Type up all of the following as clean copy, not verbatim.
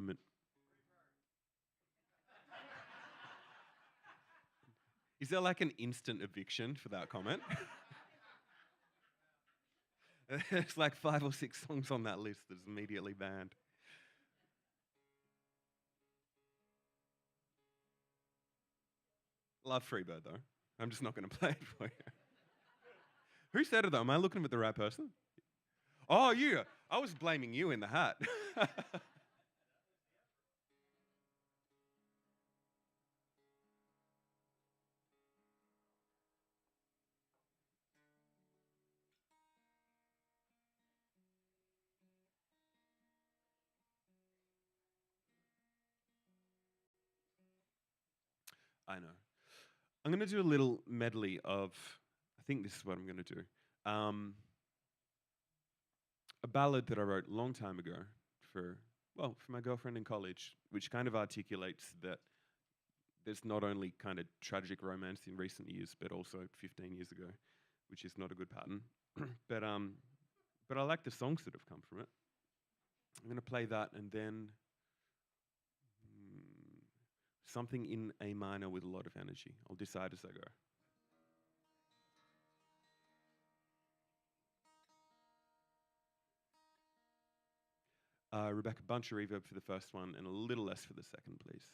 moment. Is there like an instant eviction for that comment? There's like 5 or 6 songs on that list that's immediately banned. Love Freebird though. I'm just not going to play it for you. Who said it though? Am I looking at the right person? Oh, you. I was blaming you in the hat. I know. I'm going to do a little medley of, I think this is what I'm going to do. A ballad that I wrote a long time ago for, well, for my girlfriend in college, which kind of articulates that there's not only kind of tragic romance in recent years, but also 15 years ago, which is not a good pattern. but I like the songs that have come from it. I'm going to play that and then something in A minor with a lot of energy. I'll decide as I go. Rebecca, bunch of reverb for the first one and a little less for the second, please.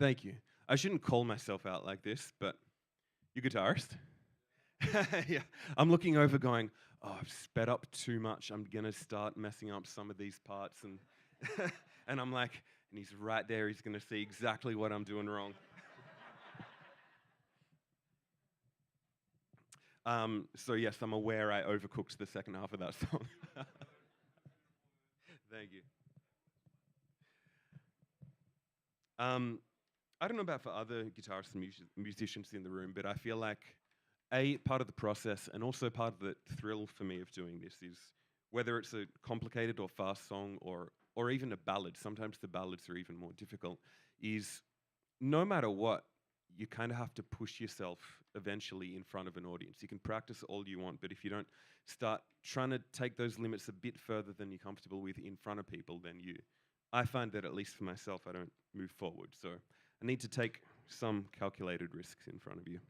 Thank you. I shouldn't call myself out like this, but you guitarist? Yeah. I'm looking over going, oh, I've sped up too much. I'm going to start messing up some of these parts. And, and I'm like, and he's right there. He's going to see exactly what I'm doing wrong. So yes, I'm aware I overcooked the second half of that song. Thank you. I don't know about for other guitarists and musicians in the room, but I feel like part of the process and also part of the thrill for me of doing this is whether it's a complicated or fast song or even a ballad. Sometimes the ballads are even more difficult. Is no matter what, you kind of have to push yourself eventually in front of an audience. You can practice all you want, but if you don't start trying to take those limits a bit further than you're comfortable with in front of people, then I find that at least for myself, I don't move forward. So I need to take some calculated risks in front of you.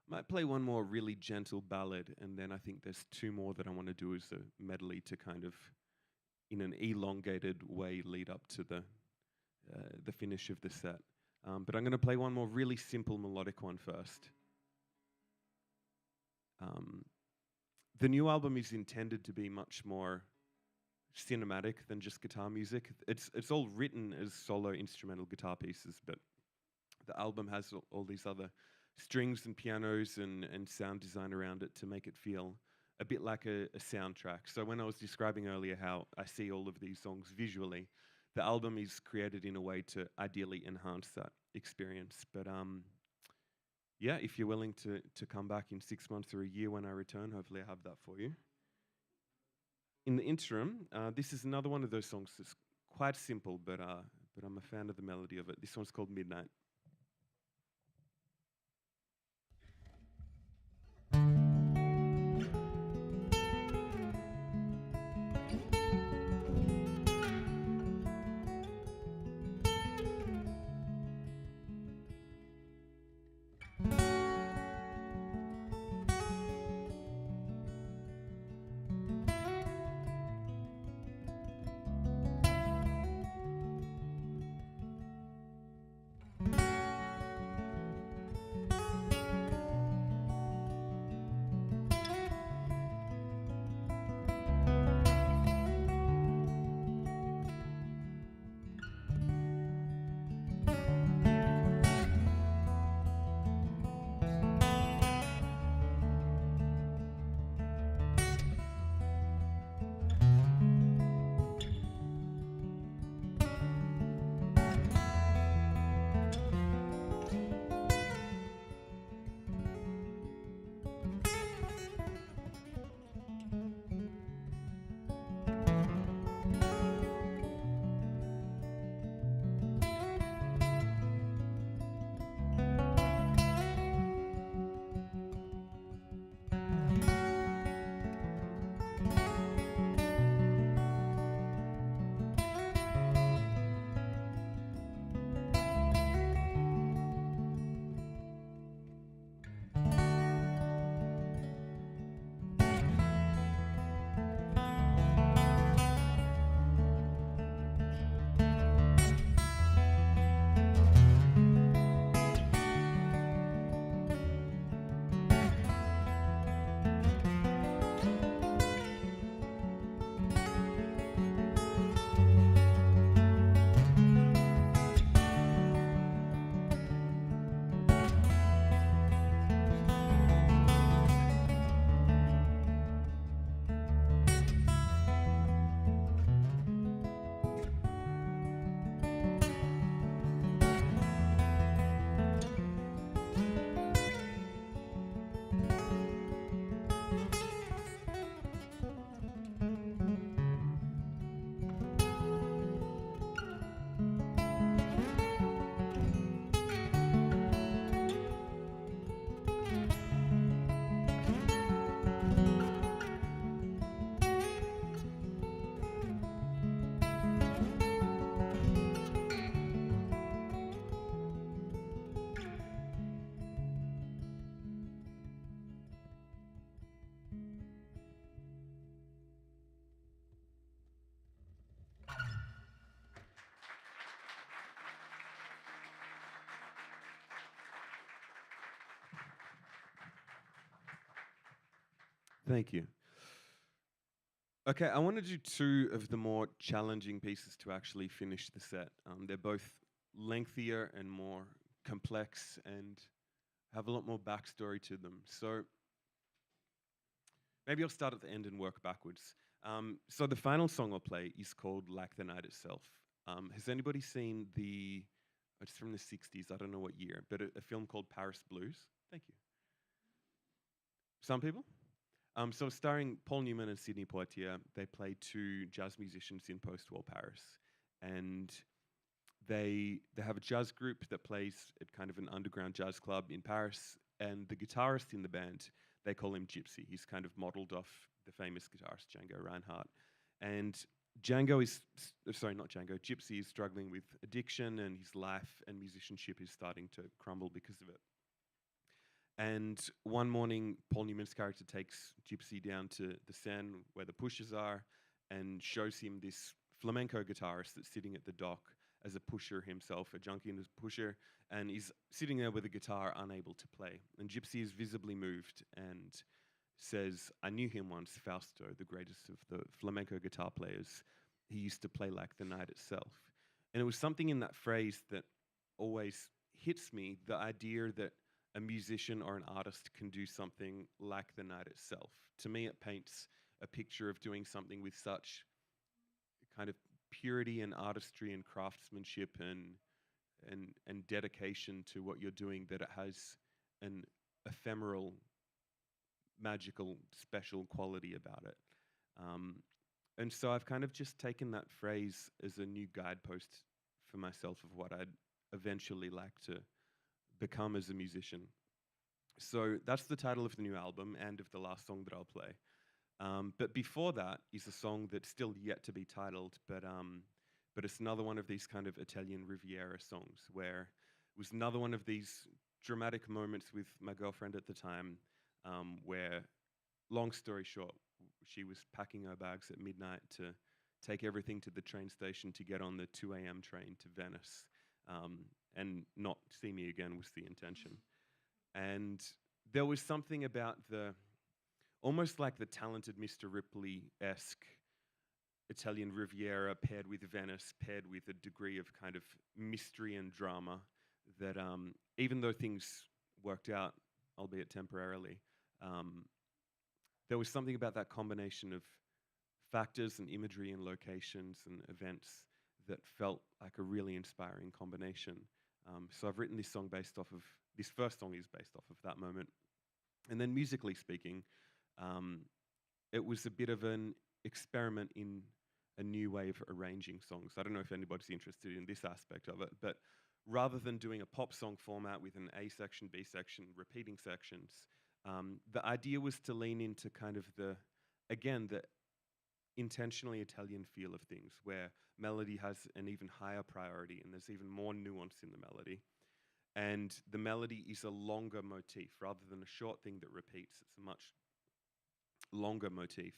Might play one more really gentle ballad, and then I think there's two more that I want to do as a medley to kind of, in an elongated way, lead up to the finish of the set. But I'm going to play one more really simple melodic one first. The new album is intended to be much more cinematic than just guitar music. It's all written as solo instrumental guitar pieces, but the album has all these other strings and pianos and sound design around it to make it feel a bit like a soundtrack. So when I was describing earlier how I see all of these songs visually, the album is created in a way to ideally enhance that experience. But yeah, if you're willing to come back in 6 months or a year when I return, hopefully I have that for you. In the interim, this is another one of those songs that's quite simple, but I'm a fan of the melody of it. This one's called Midnight. Thank you. Okay, I want to do two of the more challenging pieces to actually finish the set. They're both lengthier and more complex and have a lot more backstory to them. So maybe I'll start at the end and work backwards. So the final song I'll play is called Like the Night Itself. Has anybody seen it's from the 60s, I don't know what year, but a film called Paris Blues? Thank you. Some people? So starring Paul Newman and Sidney Poitier, they play two jazz musicians in post-war Paris. And they have a jazz group that plays at kind of an underground jazz club in Paris. And the guitarist in the band, they call him Gypsy. He's kind of modeled off the famous guitarist Django Reinhardt. And Gypsy is struggling with addiction, and his life and musicianship is starting to crumble because of it. And one morning, Paul Newman's character takes Gypsy down to the Seine where the pushers are and shows him this flamenco guitarist that's sitting at the dock as a pusher himself, a junkie and a pusher, and he's sitting there with a guitar unable to play. And Gypsy is visibly moved and says, "I knew him once, Fausto, the greatest of the flamenco guitar players. He used to play like the night itself." And it was something in that phrase that always hits me, the idea that a musician or an artist can do something like the night itself. To me, it paints a picture of doing something with such kind of purity and artistry and craftsmanship and dedication to what you're doing that it has an ephemeral, magical, special quality about it. And so I've kind of just taken that phrase as a new guidepost for myself of what I'd eventually like to become as a musician. So that's the title of the new album and of the last song that I'll play. But before that is a song that's still yet to be titled, but it's another one of these kind of Italian Riviera songs where it was another one of these dramatic moments with my girlfriend at the time where, long story short, she was packing her bags at midnight to take everything to the train station to get on the 2 a.m. train to Venice. And not see me again was the intention. And there was something about almost like the Talented Mr. Ripley-esque Italian Riviera paired with Venice, paired with a degree of kind of mystery and drama that even though things worked out, albeit temporarily, there was something about that combination of factors and imagery and locations and events that felt like a really inspiring combination. So I've written this song this first song is based off of that moment. And then musically speaking, it was a bit of an experiment in a new way of arranging songs. I don't know if anybody's interested in this aspect of it, but rather than doing a pop song format with an A section, B section, repeating sections, the idea was to lean into kind of the intentionally Italian feel of things, where melody has an even higher priority and there's even more nuance in the melody. And the melody is a longer motif rather than a short thing that repeats. It's a much longer motif.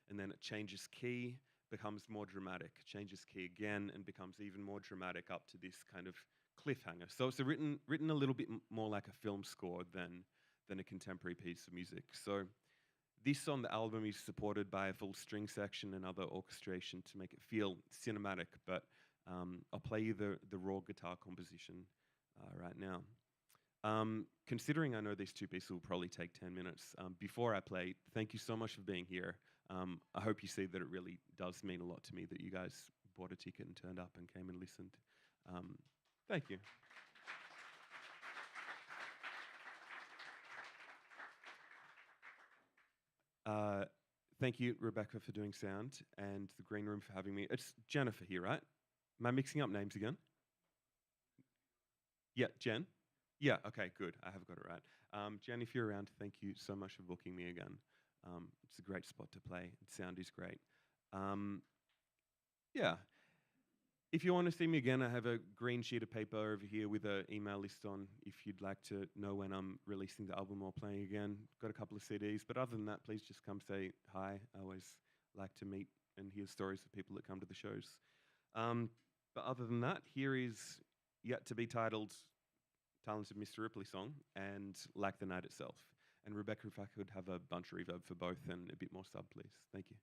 And then it changes key, becomes more dramatic, changes key again, and becomes even more dramatic up to this kind of cliffhanger. So it's written a little bit more like a film score than a contemporary piece of music. So this on the album is supported by a full string section and other orchestration to make it feel cinematic, but I'll play you the raw guitar composition right now. Considering I know these two pieces will probably take 10 minutes, before I play, thank you so much for being here. I hope you see that it really does mean a lot to me that you guys bought a ticket and turned up and came and listened. Thank you. Thank you, Rebecca, for doing sound, and the Green Room for having me. It's Jennifer here, right? Am I mixing up names again? Yeah, Jen? Yeah, okay, good. I have got it right. Jen, if you're around, thank you so much for booking me again. It's a great spot to play. The sound is great. Yeah. If you want to see me again, I have a green sheet of paper over here with an email list on if you'd like to know when I'm releasing the album or playing again. Got a couple of CDs, but other than that, please just come say hi. I always like to meet and hear stories of people that come to the shows. But other than that, here is yet to be titled Talented Mr. Ripley song and Like the Night Itself. And Rebecca, if I could have a bunch reverb for both and a bit more sub, please. Thank you.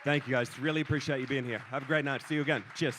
Thank you, guys. Really appreciate you being here. Have a great night. See you again. Cheers.